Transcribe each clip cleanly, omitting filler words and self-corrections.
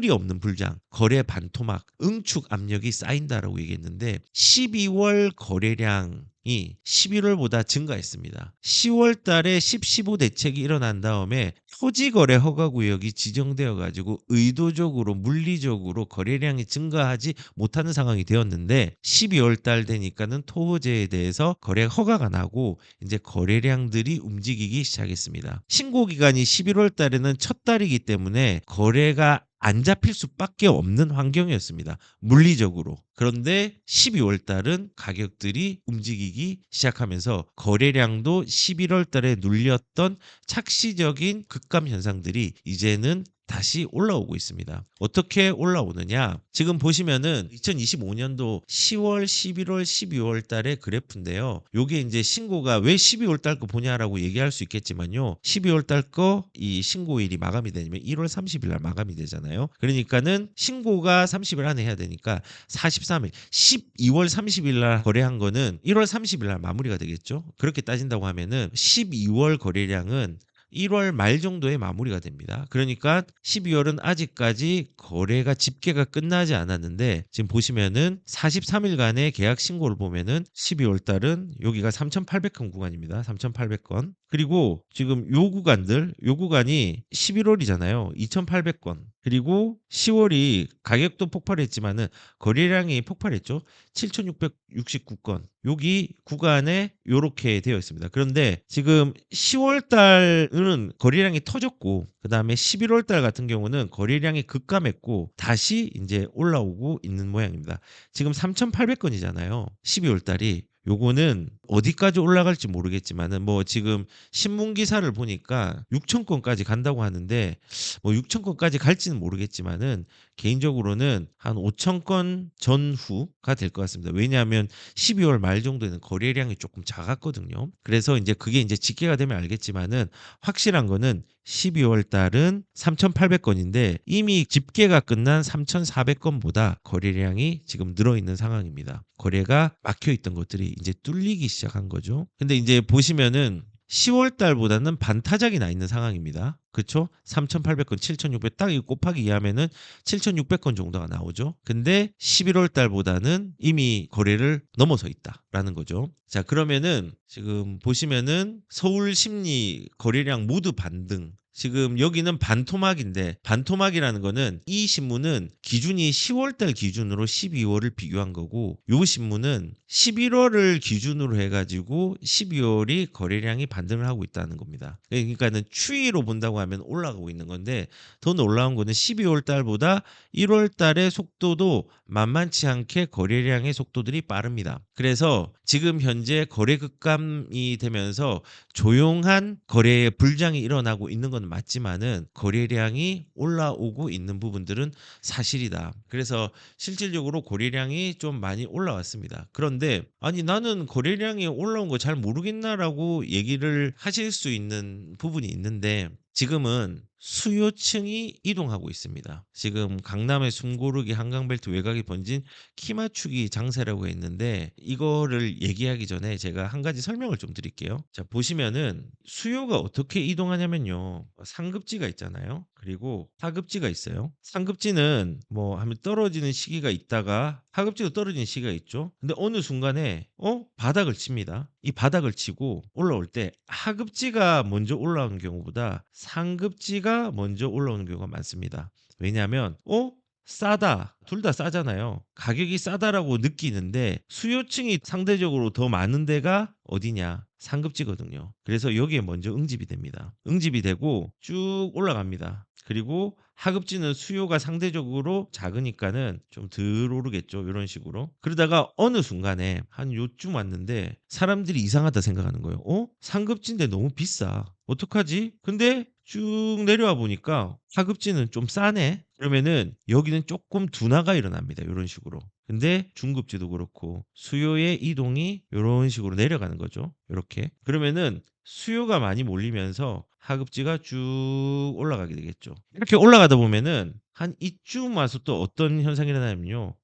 뿌리 없는 불장, 거래 반토막, 응축 압력이 쌓인다라고 얘기했는데 12월 거래량이 11월보다 증가했습니다. 10월 달에 10.15 대책이 일어난 다음에 토지거래 허가구역이 지정되어 가지고 의도적으로 물리적으로 거래량이 증가하지 못하는 상황이 되었는데 12월 달 되니까는 토호제에 대해서 거래 허가가 나고 이제 거래량들이 움직이기 시작했습니다. 신고 기간이 11월 달에는 첫 달이기 때문에 거래가 안 잡힐 수밖에 없는 환경이었습니다. 물리적으로. 그런데 12월 달은 가격들이 움직이기 시작하면서 거래량도 11월 달에 눌렸던 착시적인 급감 현상들이 이제는 다시 올라오고 있습니다. 어떻게 올라오느냐? 지금 보시면은 2025년도 10월, 11월, 12월 달의 그래프인데요. 요게 이제 신고가 왜 12월 달 거 보냐라고 얘기할 수 있겠지만요. 12월 달 거 이 신고일이 마감이 되면 1월 30일 날 마감이 되잖아요. 그러니까는 신고가 30일 안에 해야 되니까 43일, 12월 30일 날 거래한 거는 1월 30일 날 마무리가 되겠죠. 그렇게 따진다고 하면은 12월 거래량은 1월 말 정도에 마무리가 됩니다. 그러니까 12월은 아직까지 거래가 집계가 끝나지 않았는데 지금 보시면은 43일간의 계약 신고를 보면은 12월 달은 여기가 3,800건 구간입니다. 3,800건. 그리고 지금 요 구간들, 요 구간이 11월이잖아요. 2,800건. 그리고 10월이 가격도 폭발했지만은 거래량이 폭발했죠. 7,669건. 여기 구간에 요렇게 되어 있습니다. 그런데 지금 10월 달은 거래량이 터졌고 그다음에 11월 달 같은 경우는 거래량이 급감했고 다시 이제 올라오고 있는 모양입니다. 지금 3,800건이잖아요. 12월 달이. 요거는 어디까지 올라갈지 모르겠지만은 뭐 지금 신문 기사를 보니까 6,000건까지 간다고 하는데 뭐 6,000건까지 갈지는 모르겠지만은 개인적으로는 한 5,000건 전후가 될 것 같습니다. 왜냐하면 12월 말 정도에는 거래량이 조금 작았거든요. 그래서 이제 그게 이제 집계가 되면 알겠지만은 확실한 거는 12월 달은 3,800건인데 이미 집계가 끝난 3,400건보다 거래량이 지금 늘어 있는 상황입니다. 거래가 막혀 있던 것들이 이제 뚫리기 시작한 거죠. 근데 이제 보시면은 10월 달보다는 반타작이 나 있는 상황입니다. 그렇죠? 3,800건, 7,600, 딱 이거 곱하기 2 하면은 7,600건 정도가 나오죠. 근데 11월 달보다는 이미 거래를 넘어서 있다라는 거죠. 자, 그러면은 지금 보시면은 서울 심리 거래량 모두 반등. 지금 여기는 반토막인데 반토막이라는 거는 이 신문은 기준이 10월 달 기준으로 12월을 비교한 거고 요 신문은 11월을 기준으로 해가지고 12월이 거래량이 반등을 하고 있다는 겁니다. 그러니까는 추이로 본다고 하면 올라가고 있는 건데 더 올라온 거는 12월 달보다 1월 달의 속도도 만만치 않게 거래량의 속도들이 빠릅니다. 그래서 지금 현재 거래 급감이 되면서 조용한 거래의 불장이 일어나고 있는 건 맞지만은 거래량이 올라오고 있는 부분들은 사실이다. 그래서 실질적으로 거래량이 좀 많이 올라왔습니다. 그런데 아니 나는 거래량이 올라온 거 잘 모르겠나라고 얘기를 하실 수 있는 부분이 있는데 지금은 수요층이 이동하고 있습니다. 지금 강남의 숨고르기 한강벨트 외곽이 번진 키 맞추기 장세라고 했는데 이거를 얘기하기 전에 제가 한 가지 설명을 좀 드릴게요. 자, 보시면은 수요가 어떻게 이동하냐면요. 상급지가 있잖아요. 그리고 하급지가 있어요. 상급지는 뭐 하면 떨어지는 시기가 있다가 하급지도 떨어지는 시기가 있죠. 근데 어느 순간에 바닥을 칩니다. 이 바닥을 치고 올라올 때 하급지가 먼저 올라오는 경우보다 상급지가 먼저 올라오는 경우가 많습니다. 왜냐하면 싸다. 둘 다 싸잖아요. 가격이 싸다라고 느끼는데 수요층이 상대적으로 더 많은 데가 어디냐? 상급지거든요. 그래서 여기에 먼저 응집이 됩니다. 응집이 되고 쭉 올라갑니다. 그리고 하급지는 수요가 상대적으로 작으니까는 좀 덜 오르겠죠. 이런 식으로. 그러다가 어느 순간에 한 요쯤 왔는데 사람들이 이상하다 생각하는 거예요. 상급지인데 너무 비싸. 어떡하지? 근데 쭉 내려와 보니까 하급지는 좀 싸네. 그러면은 여기는 조금 둔화가 일어납니다. 이런 식으로. 근데 중급지도 그렇고 수요의 이동이 이런 식으로 내려가는 거죠. 이렇게. 그러면은 수요가 많이 몰리면서 하급지가 쭉 올라가게 되겠죠. 이렇게 올라가다 보면은 한 이쯤 와서 또 어떤 현상이 일어나냐면요.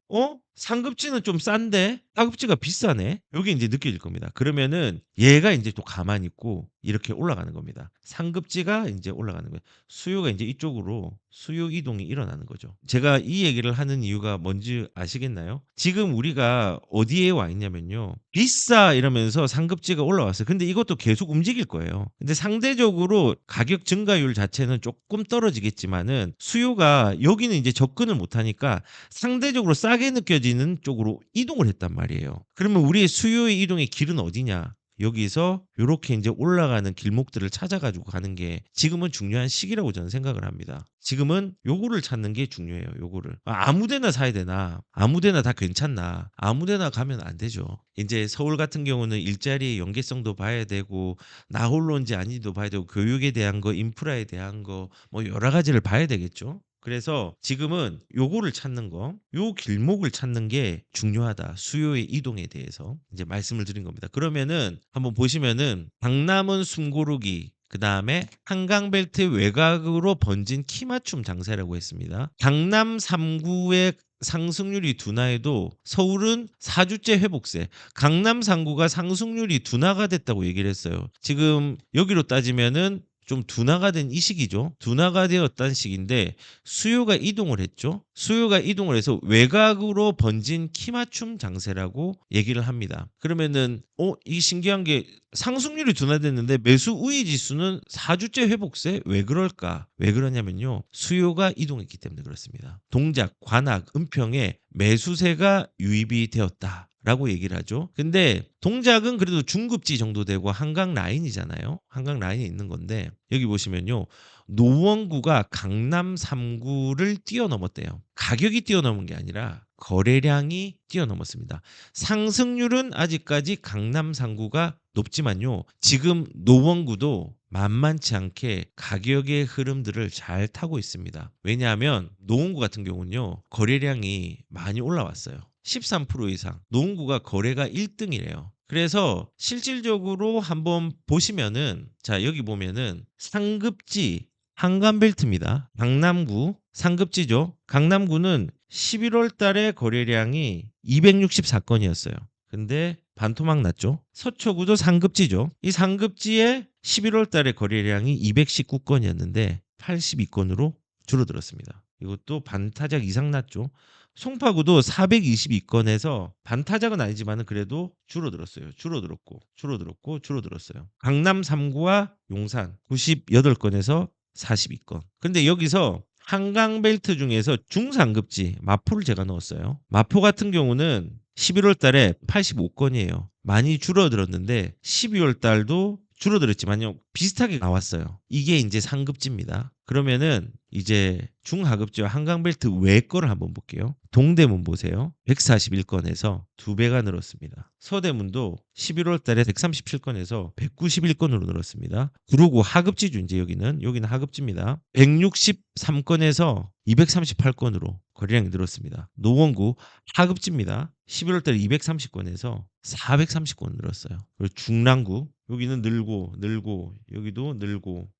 상급지는 좀 싼데 하급지가 비싸네. 요게 인제 느껴질 겁니다. 그러면은 얘가 인제 또 가만히 있고 이렇게 올라가는 겁니다. 상급지가 인제 올라가는 거예요. 수요가 인제 이쪽으로 수요 이동이 일어나는 거죠. 제가 이 얘기를 하는 이유가 뭔지 아시겠나요? 지금 우리가 어디에 와 있냐면요. "비싸." 이러면서 상급지가 올라왔어요. 근데 이것도 계속 움직일 거예요. 근데 상대적으로 가격 증가율 자체는 쪼끔 떨어지겠지만은 수요가 여기는 이제 접근을 못 하니까 상대적으로 싸게 느껴지는 쪽으로 이동을 했단 말이에요. 그러면 우리의 수요의 이동의 길은 어디냐? 여기서 요렇게 인제 올라가는 길목들을 찾아 가지고 가는 게 지금은 중요한 시기라고 저는 생각을 합니다. 지금은 요거를 찾는 게 중요해요, 요거를. '아무 데나 사야 되나? 아무 데나 다 괜찮나?' 아무 데나 가면 안 되죠. 인제 서울 같은 경우는 일자리의 연계성도 봐야 되고 나 홀로인지 아닌지도 봐야 되고 교육에 대한 거, 인프라에 대한 거 뭐 여러 가지를 봐야 되겠죠. 그래서 지금은 요거를 찾는 거, 요 길목을 찾는 게 중요하다. 수요의 이동에 대해서 이제 말씀을 드린 겁니다. 그러면은 한번 보시면은 강남은 숨고르기, 그다음에 한강벨트 외곽으로 번진 키맞춤 장세라고 했습니다. 강남 3구의 상승률이 둔화해도 서울은 4주째 회복세. 강남 3구가 상승률이 둔화가 됐다고 얘기를 했어요. 지금 여기로 따지면은 좀 둔화가 된 이 시기죠. 둔화가 되었다는 시기인데 수요가 이동을 했죠. 수요가 이동을 해서 외곽으로 번진 키맞춤 장세라고 얘기를 합니다. 그러면은 이 신기한 게 상승률이 둔화됐는데 매수 우위 지수는 4주째 회복세? 왜 그럴까? 왜 그러냐면요. 수요가 이동했기 때문에 그렇습니다. 동작, 관악, 은평에 매수세가 유입이 되었다. 라고 얘기를 하죠. 근데 동작은 그래도 중급지 정도 되고 한강 라인이잖아요. 한강 라인에 있는 건데 여기 보시면요. 노원구가 강남 3구를 뛰어넘었대요. 가격이 뛰어넘은 게 아니라 거래량이 뛰어넘었습니다. 상승률은 아직까지 강남 3구가 높지만요. 지금 노원구도 만만치 않게 가격의 흐름들을 잘 타고 있습니다. 왜냐하면 노원구 같은 경우는요. 거래량이 많이 올라왔어요. 13% 이상. 노원구가 거래가 1등이래요. 그래서 실질적으로 한번 보시면은 자 여기 보면은 상급지 한강벨트입니다. 강남구 상급지죠. 강남구는 11월 달에 거래량이 264건이었어요. 근데 반토막 났죠. 서초구도 상급지죠. 이 상급지에 11월 달에 거래량이 219건이었는데 82건으로 줄어들었습니다. 이것도 반타작 이상 났죠. 송파구도 422건에서 반타작은 아니지만 그래도 줄어들었어요. 줄어들었어요. 강남 3구와 용산 98건에서 42건. 근데 여기서 한강벨트 중에서 중상급지 마포를 제가 넣었어요. 마포 같은 경우는 11월 달에 85건이에요. 많이 줄어들었는데 12월 달도 줄어들었지만요. 비슷하게 나왔어요. 이게 이제 상급지입니다. 그러면은 이제 중하급지와 한강벨트 외 거를 한번 볼게요. 동대문 보세요. 141건에서 2배가 늘었습니다. 서대문도 11월 달에 137건에서 191건으로 늘었습니다. 구로구 하급지죠. 이제 여기는 하급지입니다. 163건에서 238건으로 거래량이 늘었습니다. 노원구 하급지입니다. 11월 달에 230건에서 430건 늘었어요. 그리고 중랑구 여기는 늘고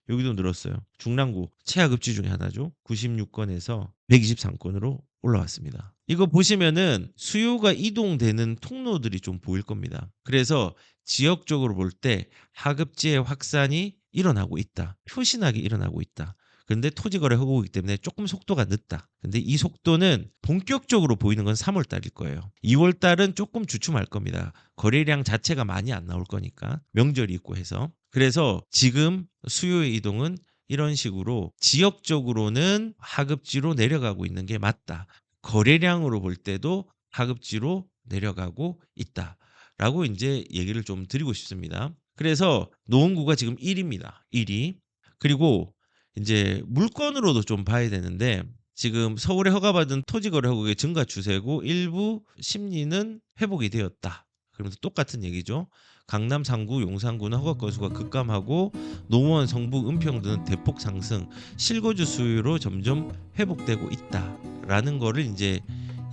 여기도 늘었어요. 중랑구 최하급지 중에 하나죠. 96건에서 123건으로 올라왔습니다. 이거 보시면은 수요가 이동되는 통로들이 좀 보일 겁니다. 그래서 지역적으로 볼 때 하급지의 확산이 일어나고 있다. 표신하게 일어나고 있다. 근데 토지거래 허구이기 때문에 조금 속도가 늦다. 근데 이 속도는 본격적으로 보이는 건 3월 달일 거예요. 2월 달은 조금 주춤할 겁니다. 거래량 자체가 많이 안 나올 거니까 명절이 있고 해서. 그래서 지금 수요의 이동은 이런 식으로 지역적으로는 하급지로 내려가고 있는 게 맞다. 거래량으로 볼 때도 하급지로 내려가고 있다. 라고 이제 얘기를 좀 드리고 싶습니다. 그래서 노원구가 지금 1위입니다. 1위. 그리고 이제 물건으로도 좀 봐야 되는데 지금 서울에 허가받은 토지거래 허가의 증가 추세고 일부 심리는 회복이 되었다. 그러면서 똑같은 얘기죠. 강남 3구, 용산구는 허가 건수가 급감하고 노원, 성북, 은평 등은 대폭 상승, 실거주 수요로 점점 회복되고 있다라는 거를 이제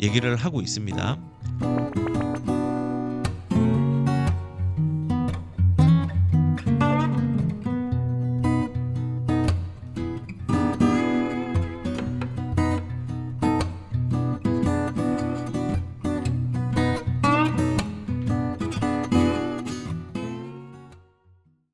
얘기를 하고 있습니다.